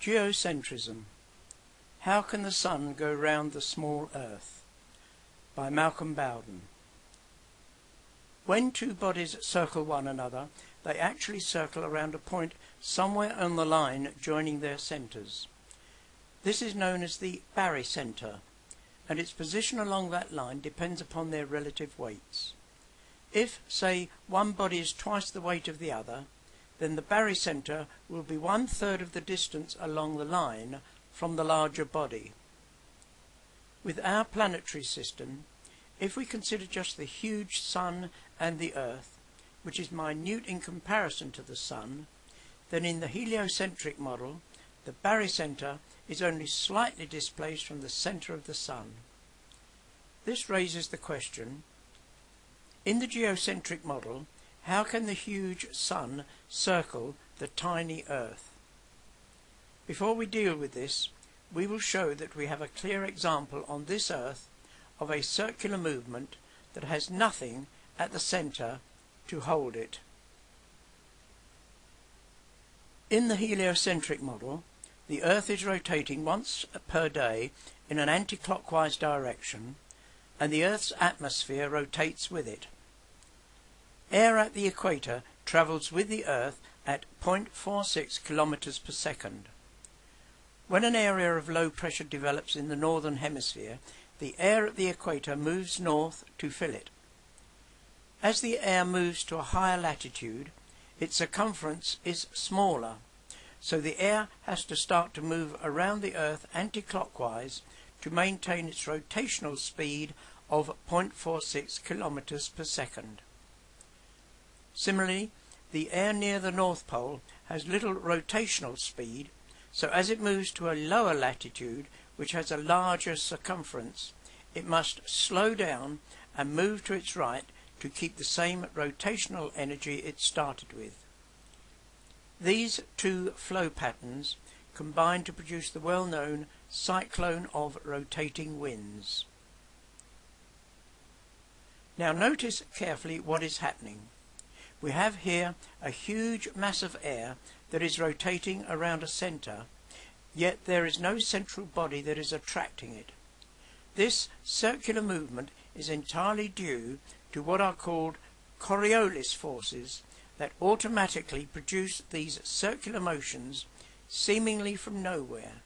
Geocentrism. How can the Sun go round the small Earth? By Malcolm Bowden. When two bodies circle one another, they actually circle around a point somewhere on the line joining their centres. This is known as the barycenter, and its position along that line depends upon their relative weights. If, say, one body is twice the weight of the other, then the barycenter will be 1/3 of the distance along the line from the larger body. With our planetary system, if we consider just the huge Sun and the Earth, which is minute in comparison to the Sun, then in the heliocentric model, the barycenter is only slightly displaced from the centre of the Sun. This raises the question, in the geocentric model, how can the huge Sun circle the tiny Earth? Before we deal with this, we will show that we have a clear example on this Earth of a circular movement that has nothing at the centre to hold it. In the heliocentric model, the Earth is rotating once per day in an anti-clockwise direction, and the Earth's atmosphere rotates with it. Air at the equator travels with the Earth at 0.46 kilometers per second. When an area of low pressure develops in the northern hemisphere, the air at the equator moves north to fill it. As the air moves to a higher latitude, its circumference is smaller, so the air has to start to move around the Earth anti-clockwise to maintain its rotational speed of 0.46 kilometers per second. Similarly, the air near the North Pole has little rotational speed, so as it moves to a lower latitude, which has a larger circumference, it must slow down and move to its right to keep the same rotational energy it started with. These two flow patterns combine to produce the well-known cyclone of rotating winds. Now notice carefully what is happening. We have here a huge mass of air that is rotating around a centre, yet there is no central body that is attracting it. This circular movement is entirely due to what are called Coriolis forces that automatically produce these circular motions seemingly from nowhere.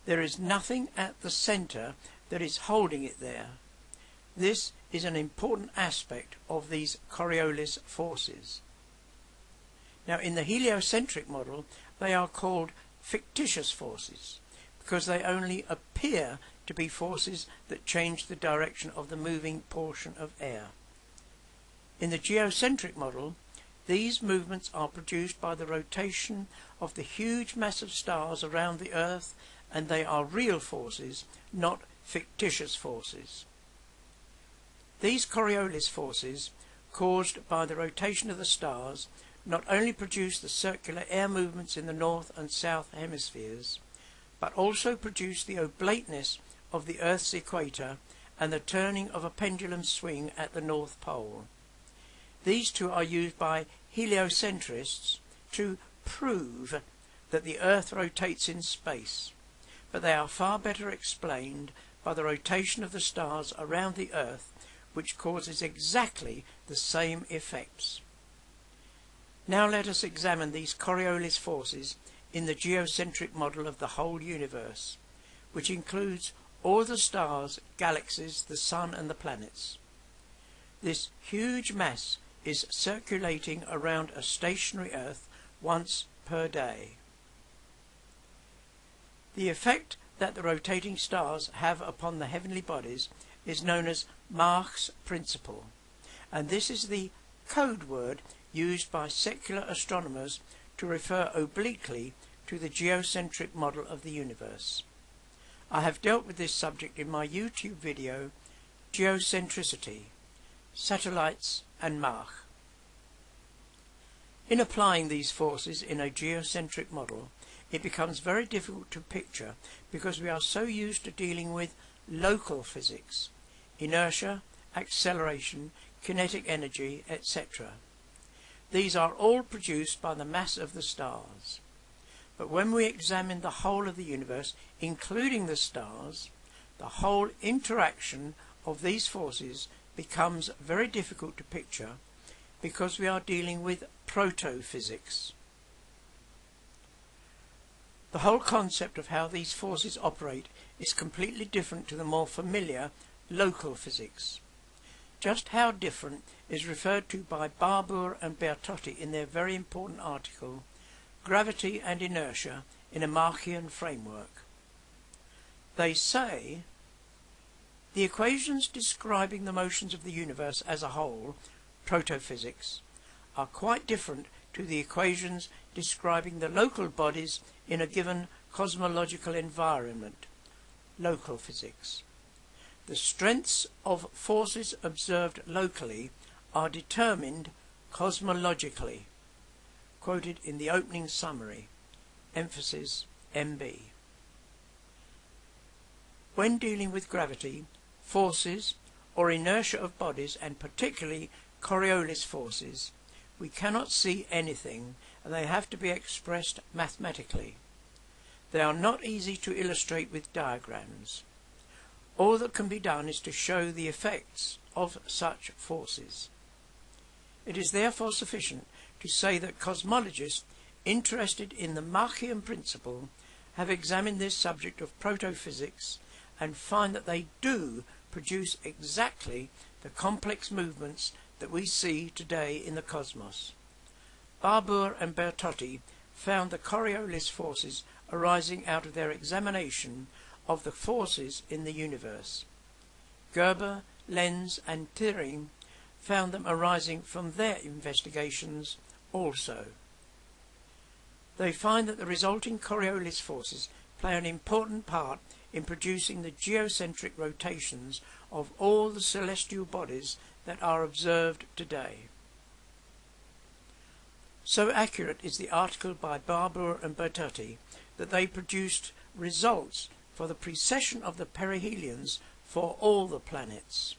There is nothing at the centre that is holding it there. This is an important aspect of these Coriolis forces. Now, in the heliocentric model, they are called fictitious forces because they only appear to be forces that change the direction of the moving portion of air. In the geocentric model, these movements are produced by the rotation of the huge mass of stars around the Earth, and they are real forces, not fictitious forces. These Coriolis forces, caused by the rotation of the stars, not only produce the circular air movements in the north and south hemispheres, but also produce the oblateness of the Earth's equator and the turning of a pendulum swing at the North Pole. These two are used by heliocentrists to prove that the Earth rotates in space, but they are far better explained by the rotation of the stars around the Earth, which causes exactly the same effects. Now let us examine these Coriolis forces in the geocentric model of the whole universe, which includes all the stars, galaxies, the Sun and the planets. This huge mass is circulating around a stationary Earth once per day. The effect that the rotating stars have upon the heavenly bodies is known as Mach's principle, and this is the code word used by secular astronomers to refer obliquely to the geocentric model of the universe. I have dealt with this subject in my YouTube video, Geocentricity, Satellites and Mach. In applying these forces in a geocentric model, it becomes very difficult to picture because we are so used to dealing with local physics, inertia, acceleration, kinetic energy, etc. These are all produced by the mass of the stars. but when we examine the whole of the universe, including the stars, the whole interaction of these forces becomes very difficult to picture because we are dealing with proto-physics. The whole concept of how these forces operate is completely different to the more familiar local physics. Just how different is referred to by Barbour and Bertotti in their very important article, Gravity and Inertia in a Machian Framework. They say, the equations describing the motions of the universe as a whole, protophysics, are quite different to the equations describing the local bodies in a given cosmological environment, local physics. The strengths of forces observed locally are determined cosmologically, quoted in the opening summary, emphasis MB. When dealing with gravity, forces, or inertia of bodies, and particularly Coriolis forces, we cannot see anything, and they have to be expressed mathematically. They are not easy to illustrate with diagrams. All that can be done is to show the effects of such forces. It is therefore sufficient to say that cosmologists interested in the Machian principle have examined this subject of protophysics and find that they do produce exactly the complex movements that we see today in the cosmos. Barbour and Bertotti found the Coriolis forces arising out of their examination of the forces in the universe. Gerber, Lenz and Thirring found them arising from their investigations also. They find that the resulting Coriolis forces play an important part in producing the geocentric rotations of all the celestial bodies that are observed today. So accurate is the article by Barbour and Bertotti that they produced results for the precession of the perihelions for all the planets.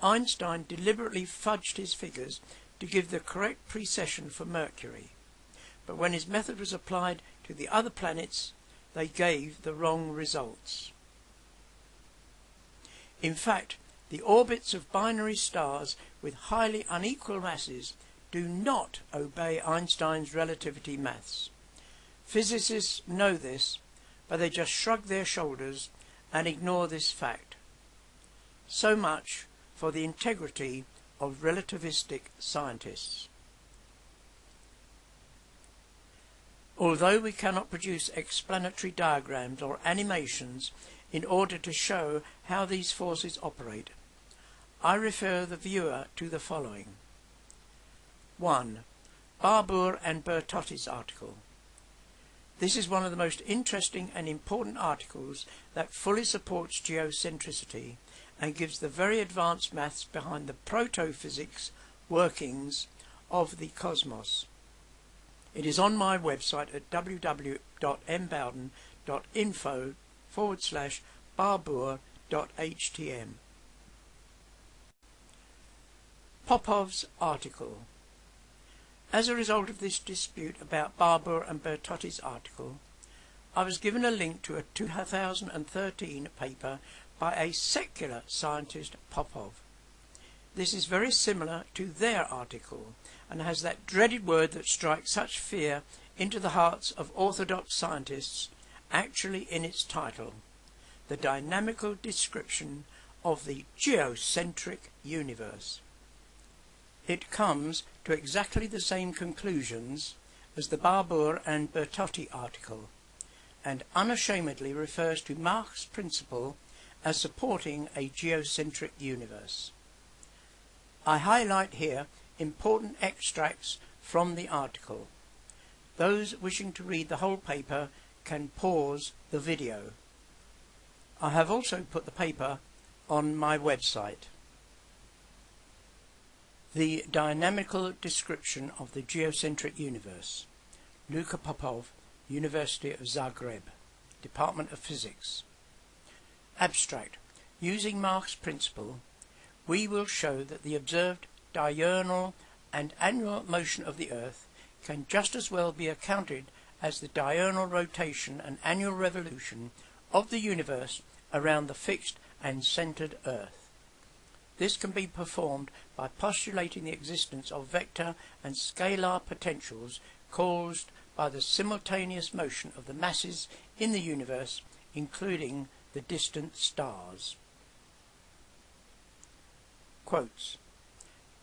Einstein deliberately fudged his figures to give the correct precession for Mercury, but when his method was applied to the other planets, they gave the wrong results. In fact, the orbits of binary stars with highly unequal masses do not obey Einstein's relativity maths. Physicists know this, but they just shrug their shoulders and ignore this fact. So much for the integrity of relativistic scientists. Although we cannot produce explanatory diagrams or animations in order to show how these forces operate, I refer the viewer to the following. 1. Barbour and Bertotti's article. This is one of the most interesting and important articles that fully supports geocentricity and gives the very advanced maths behind the proto-physics workings of the cosmos. It is on my website at www.mbowden.info/barbour.htm. Popov's article. As a result of this dispute about Barbour and Bertotti's article, I was given a link to a 2013 paper by a secular scientist, Popov. This is very similar to their article and has that dreaded word that strikes such fear into the hearts of orthodox scientists actually in its title, the dynamical description of the geocentric universe. It comes to exactly the same conclusions as the Barbour and Bertotti article, and unashamedly refers to Mach's principle as supporting a geocentric universe. I highlight here important extracts from the article. Those wishing to read the whole paper can pause the video. I have also put the paper on my website. The Dynamical Description of the Geocentric Universe. Luka Popov, University of Zagreb, Department of Physics. Abstract. Using Mach's principle, we will show that the observed diurnal and annual motion of the Earth can just as well be accounted as the diurnal rotation and annual revolution of the universe around the fixed and centered Earth. This can be performed by postulating the existence of vector and scalar potentials caused by the simultaneous motion of the masses in the universe, including the distant stars. Quotes.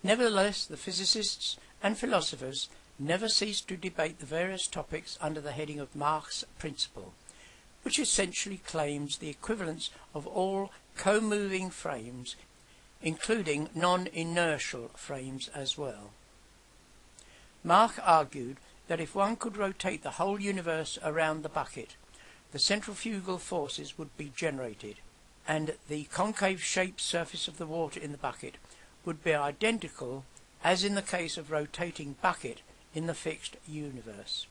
Nevertheless, the physicists and philosophers never cease to debate the various topics under the heading of Mach's principle, which essentially claims the equivalence of all co-moving frames, including non-inertial frames as well. Mach argued that if one could rotate the whole universe around the bucket, the centrifugal forces would be generated, and the concave-shaped surface of the water in the bucket would be identical as in the case of rotating bucket in the fixed universe.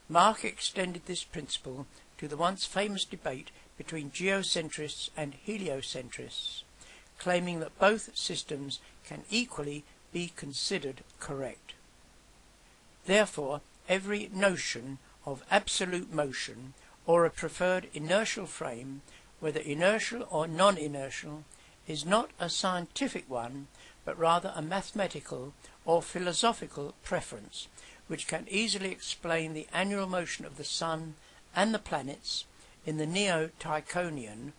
Mach extended this principle to the once famous debate between geocentrists and heliocentrists, claiming that both systems can equally be considered correct. Therefore, every notion of absolute motion or a preferred inertial frame, whether inertial or non-inertial, is not a scientific one, but rather a mathematical or philosophical preference, which can easily explain the annual motion of the Sun and the planets in the neo-Tychonian,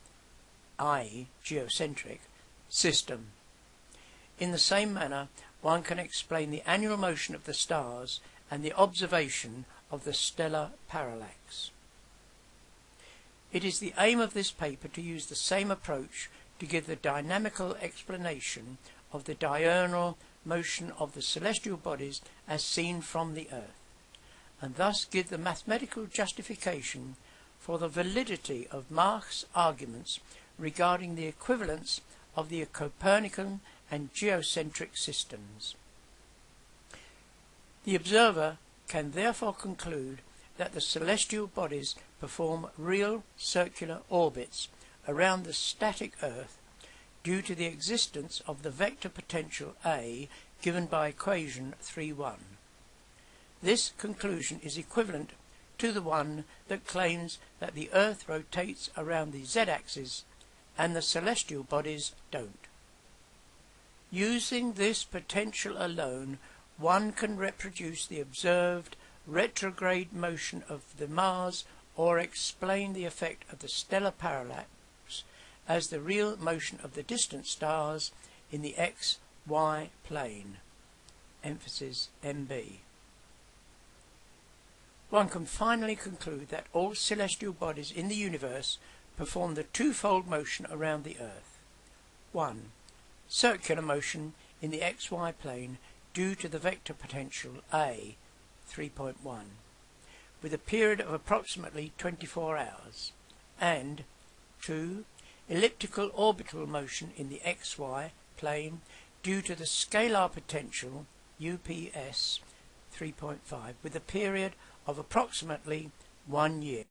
i.e. geocentric, system. In the same manner, one can explain the annual motion of the stars and the observation of the stellar parallax. It is the aim of this paper to use the same approach to give the dynamical explanation of the diurnal motion of the celestial bodies as seen from the Earth, and thus give the mathematical justification for the validity of Mach's arguments regarding the equivalence of the Copernican and geocentric systems. The observer can therefore conclude that the celestial bodies perform real circular orbits around the static Earth due to the existence of the vector potential A given by equation 3.1. This conclusion is equivalent to the one that claims that the Earth rotates around the z-axis and the celestial bodies don't. Using this potential alone, one can reproduce the observed retrograde motion of the Mars or explain the effect of the stellar parallax as the real motion of the distant stars in the XY plane. Emphasis MB. One can finally conclude that all celestial bodies in the universe perform the twofold motion around the Earth. 1. Circular motion in the XY plane due to the vector potential A, 3.1, with a period of approximately 24 hours, and 2. Elliptical orbital motion in the XY plane due to the scalar potential UPS 3.5 with a period of approximately 1 year.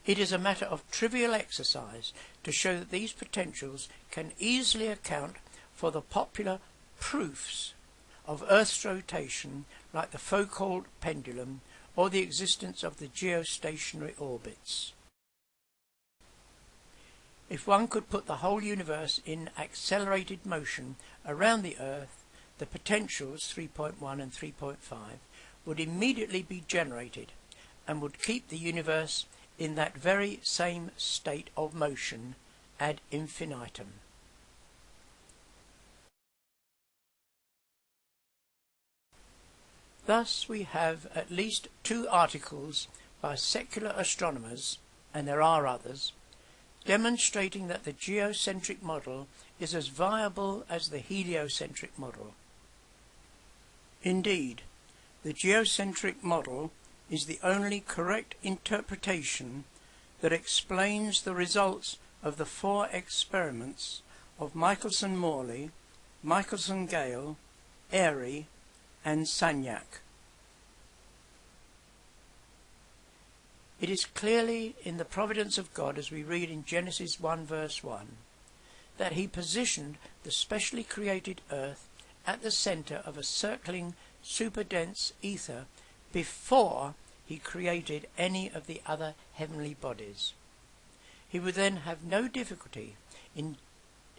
It is a matter of trivial exercise to show that these potentials can easily account for the popular proofs of Earth's rotation, like the Foucault pendulum or the existence of the geostationary orbits. If one could put the whole universe in accelerated motion around the Earth, the potentials 3.1 and 3.5 would immediately be generated and would keep the universe in that very same state of motion ad infinitum. Thus we have at least 2 articles by secular astronomers, and there are others, demonstrating that the geocentric model is as viable as the heliocentric model. Indeed, the geocentric model is the only correct interpretation that explains the results of the 4 experiments of Michelson-Morley, Michelson-Gale, Airy, and Sagnac. It is clearly in the providence of God, as we read in Genesis 1 verse 1, that he positioned the specially created Earth at the centre of a circling superdense ether before he created any of the other heavenly bodies. He would then have no difficulty in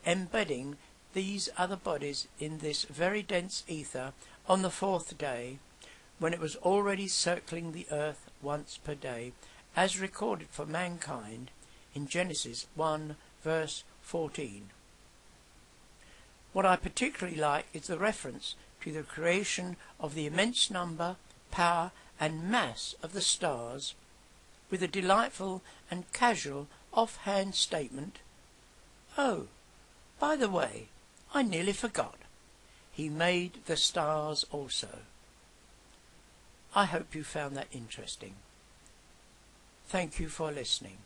embedding these other bodies in this very dense ether on the fourth day, when it was already circling the earth once per day, as recorded for mankind in Genesis 1 verse 14. What I particularly like is the reference to the creation of the immense number, power and mass of the stars, with a delightful and casual off-hand statement, "Oh, by the way, I nearly forgot. He made the stars also." I hope you found that interesting. Thank you for listening.